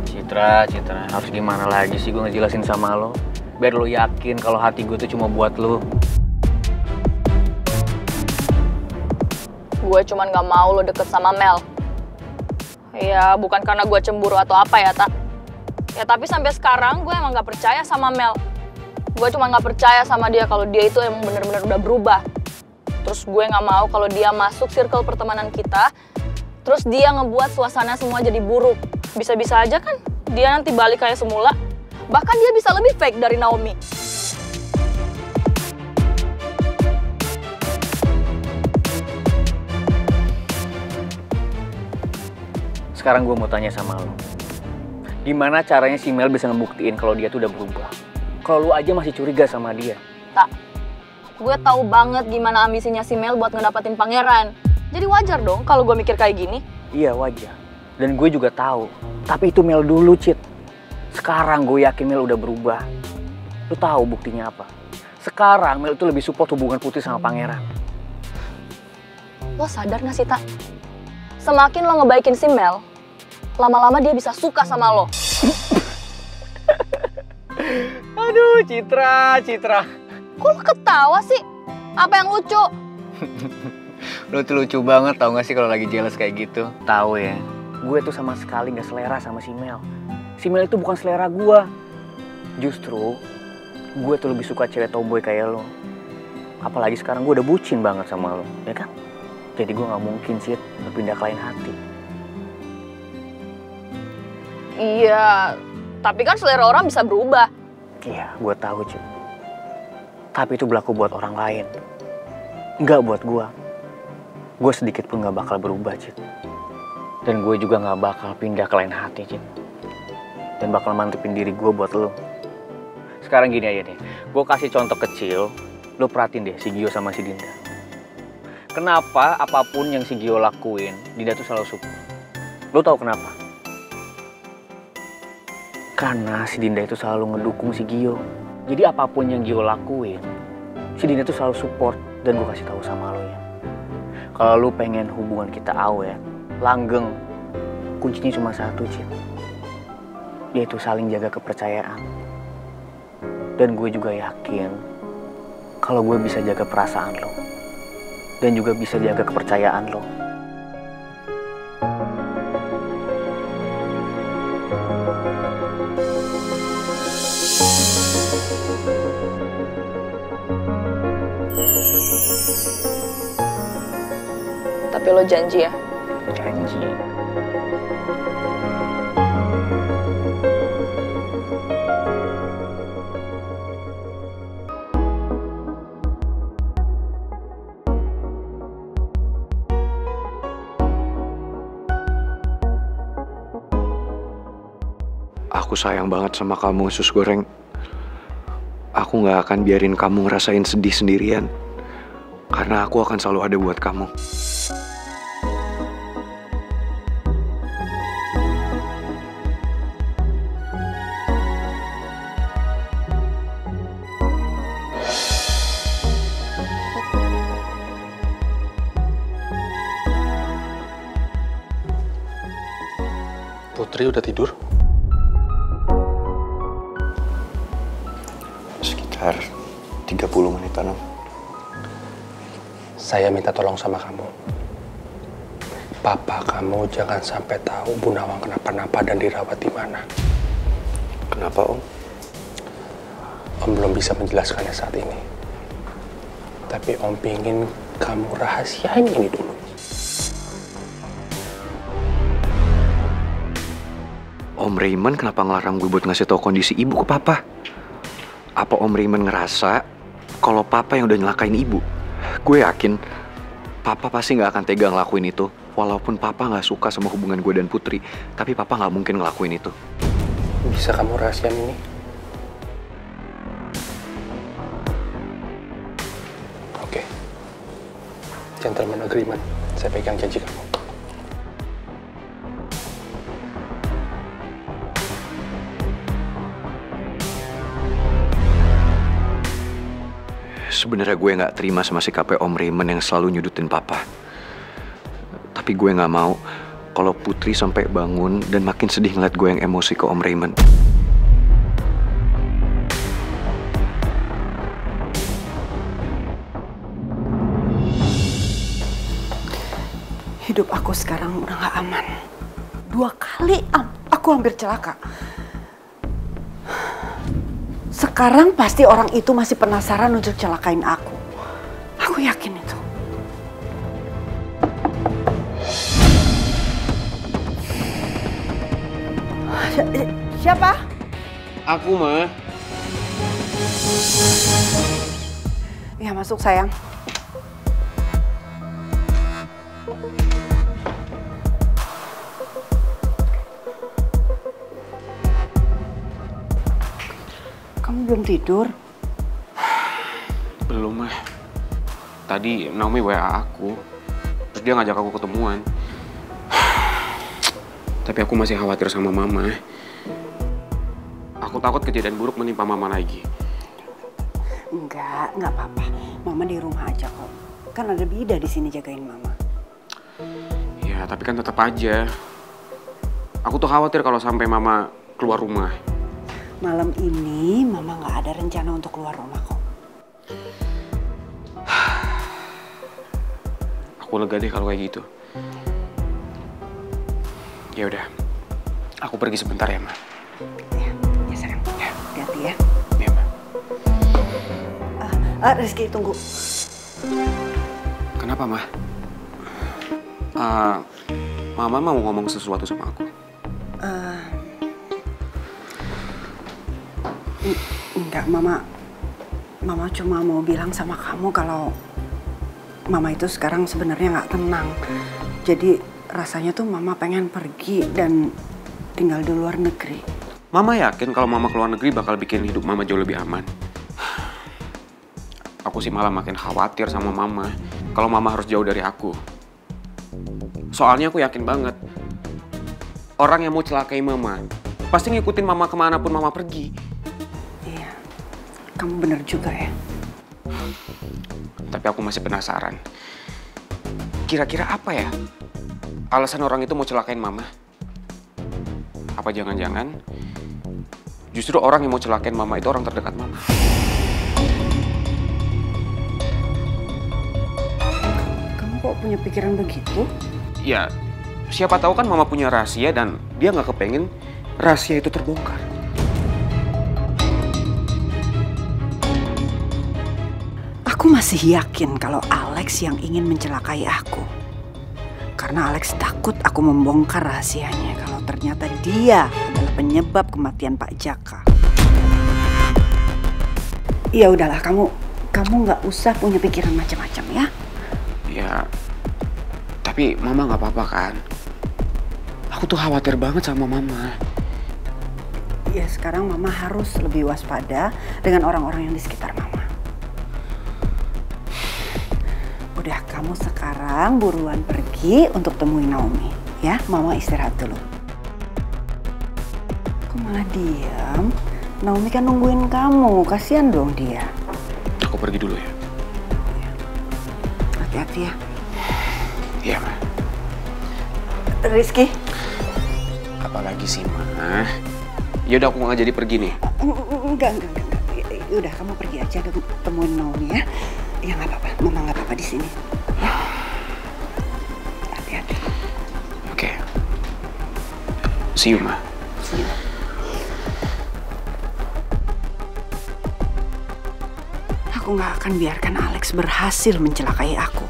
Citra. Citra, harus gimana lagi sih gue ngejelasin sama lo? Biar lo yakin kalau hati gue tuh cuma buat lo. Gue cuman gak mau lo deket sama Mel. Ya bukan karena gue cemburu atau apa ya, Tak. Ya tapi sampai sekarang gue emang gak percaya sama Mel. Gue cuma gak percaya sama dia kalau dia itu emang bener-bener udah berubah. Terus gue gak mau kalau dia masuk circle pertemanan kita, terus dia ngebuat suasana semua jadi buruk. Bisa-bisa aja kan dia nanti balik kayak semula. Bahkan dia bisa lebih fake dari Naomi. Sekarang gue mau tanya sama lo. Gimana caranya si Mel bisa ngebuktiin kalau dia tuh udah berubah? Kalau lo aja masih curiga sama dia. Tak, gue tahu banget gimana ambisinya si Mel buat ngedapetin pangeran. Jadi wajar dong kalau gue mikir kayak gini. Iya wajar. Dan gue juga tahu. Tapi itu Mel dulu, Cit. Sekarang gue yakin Mel udah berubah. Lo tahu buktinya apa? Sekarang Mel itu lebih support hubungan Putri sama pangeran. Lo sadar gak sih, Tak? Semakin lo ngebaikin si Mel, lama-lama dia bisa suka sama lo. Aduh, Citra. Kok lo ketawa sih? Apa yang lucu? Lo tuh lucu banget, tau gak sih kalau lagi jealous kayak gitu? Tahu ya, gue tuh sama sekali gak selera sama si Mel. Si Mel itu bukan selera gue. Justru, gue tuh lebih suka cewek tomboy kayak lo. Apalagi sekarang gue udah bucin banget sama lo, ya kan? Jadi gue gak mungkin sih berpindah ke lain hati. Iya, tapi kan selera orang bisa berubah. Iya, gue tahu, Cit. Tapi itu berlaku buat orang lain. Nggak buat gue. Gue sedikit pun gak bakal berubah, Cit. Dan gue juga gak bakal pindah ke lain hati, Cit. Dan bakal mantepin diri gue buat lo. Sekarang gini aja nih, gue kasih contoh kecil. Lo perhatiin deh si Gio sama si Dinda. Kenapa apapun yang si Gio lakuin, Dinda tuh selalu support. Lo tau kenapa? Karena si Dinda itu selalu ngedukung si Gio. Jadi apapun yang Gio lakuin, si Dinda tuh selalu support. Dan gue kasih tahu sama lo ya. Kalau lo pengen hubungan kita awet, langgeng, kuncinya cuma satu, Cit. Yaitu saling jaga kepercayaan. Dan gue juga yakin kalau gue bisa jaga perasaan lo. Dan juga bisa jaga kepercayaan lo. Tapi lo janji ya? Janji. Aku sayang banget sama kamu, Usus Goreng. Aku gak akan biarin kamu ngerasain sedih sendirian. Karena aku akan selalu ada buat kamu. Putri udah tidur? Sekitar 30 menitan. Saya minta tolong sama kamu. Papa kamu jangan sampai tahu Bu Nawang kenapa-napa dan dirawat di mana. Kenapa, Om? Om belum bisa menjelaskannya saat ini. Tapi Om pingin kamu rahasiain ini dulu. Om Raymond kenapa ngelarang gue buat ngasih tahu kondisi ibu ke Papa? Apa Om Raymond ngerasa kalau Papa yang udah nyelakain ibu? Gue yakin Papa pasti gak akan tega ngelakuin itu. Walaupun Papa gak suka sama hubungan gue dan Putri, tapi Papa gak mungkin ngelakuin itu. Bisa kamu rahasiain ini? Oke. Gentleman agreement. Saya pegang janji kamu. Sebenarnya gue gak terima sama sikapnya Om Raymond yang selalu nyudutin Papa. Tapi gue nggak mau kalau Putri sampai bangun dan makin sedih ngeliat gue yang emosi ke Om Raymond. Hidup aku sekarang udah gak aman. 2 kali aku hampir celaka. Sekarang pasti orang itu masih penasaran untuk celakain aku. Aku yakin itu. Siapa? Aku, Ma. Ya, masuk sayang. Kamu belum tidur? Belum, Ma. Tadi Naomi WA aku. Terus dia ngajak aku ketemuan. Tapi aku masih khawatir sama Mama. Aku takut kejadian buruk menimpa Mama lagi. Enggak apa-apa. Mama di rumah aja kok. Kan ada Bida di sini jagain Mama. Ya, tapi kan tetap aja. Aku tuh khawatir kalau sampai Mama keluar rumah. Malam ini Mama nggak ada rencana untuk keluar rumah kok. Aku lega deh kalau kayak gitu. Ya udah, aku pergi sebentar ya, Ma. Ya sayang. Ya, hati-hati ya. Ya, Ma. Rizky tunggu. Kenapa, Ma? Mama mau ngomong sesuatu sama aku. Enggak, Mama cuma mau bilang sama kamu kalau Mama itu sekarang sebenarnya nggak tenang. Jadi rasanya tuh Mama pengen pergi dan tinggal di luar negeri. Mama yakin kalau Mama keluar negeri bakal bikin hidup Mama jauh lebih aman. Aku sih malah makin khawatir sama Mama kalau Mama harus jauh dari aku. Soalnya aku yakin banget orang yang mau celakai Mama pasti ngikutin Mama kemanapun Mama pergi. Iya, kamu bener juga ya. Tapi aku masih penasaran. Kira-kira apa ya alasan orang itu mau celakain Mama? Apa jangan-jangan justru orang yang mau celakain Mama itu orang terdekat Mama? Kamu kok punya pikiran begitu? Ya, siapa tahu kan Mama punya rahasia dan dia nggak kepengen rahasia itu terbongkar. Aku masih yakin kalau Alex yang ingin mencelakai aku. Karena Alex takut aku membongkar rahasianya kalau ternyata dia adalah penyebab kematian Pak Jaka. Ya udahlah, kamu nggak usah punya pikiran macam-macam ya. Ya, tapi Mama nggak apa-apa kan? Aku tuh khawatir banget sama Mama. Ya sekarang Mama harus lebih waspada dengan orang-orang yang di sekitar Mama. Udah, kamu sekarang buruan pergi untuk temuin Naomi. Ya, Mama istirahat dulu. Kok malah diam? Naomi kan nungguin kamu, kasihan dong dia. Aku pergi dulu ya. Hati-hati ya. Iya, Ma. Rizky? Apalagi sih, Ma? Yaudah, aku nggak jadi pergi nih. Enggak. Udah, kamu pergi aja temuin Naomi ya. Ya nggak apa-apa, Mama nggak apa-apa di sini. Ya. Hati-hati. Oke. See you, Ma. See you. Aku nggak akan biarkan Alex berhasil mencelakai aku.